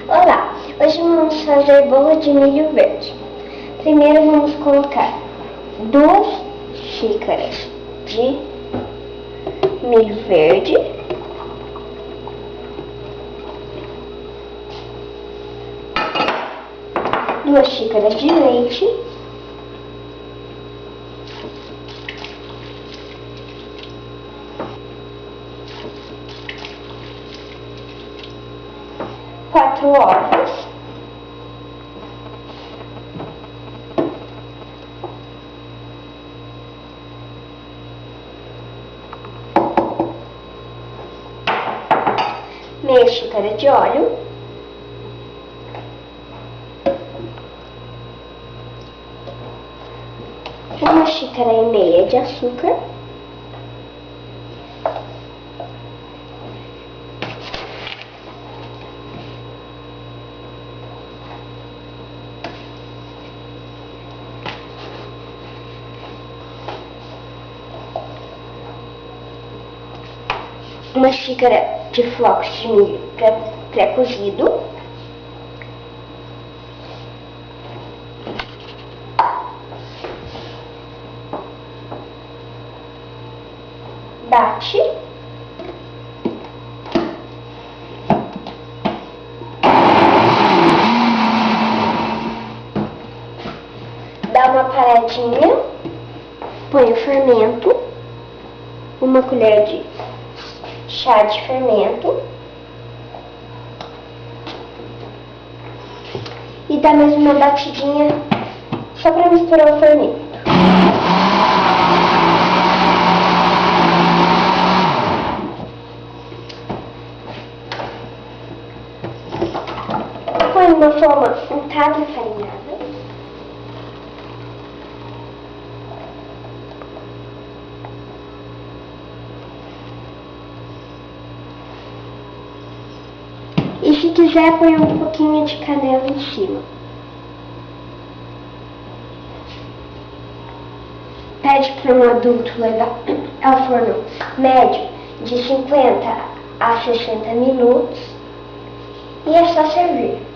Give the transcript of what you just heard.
Olá, hoje vamos fazer bolo de milho verde. Primeiro vamos colocar 2 xícaras de milho verde, duas xícaras de leite, quatro ovos, meia xícara de óleo, uma xícara e meia de açúcar, uma xícara de flocos de milho pré-cozido, bate, dá uma paradinha, põe o fermento, uma colher de chá de fermento e dá mais uma batidinha só para misturar o fermento. Põe uma forma untada e farinhada. E se quiser, põe um pouquinho de canela em cima. Pede para um adulto levar ao forno médio de 50 a 60 minutos e é só servir.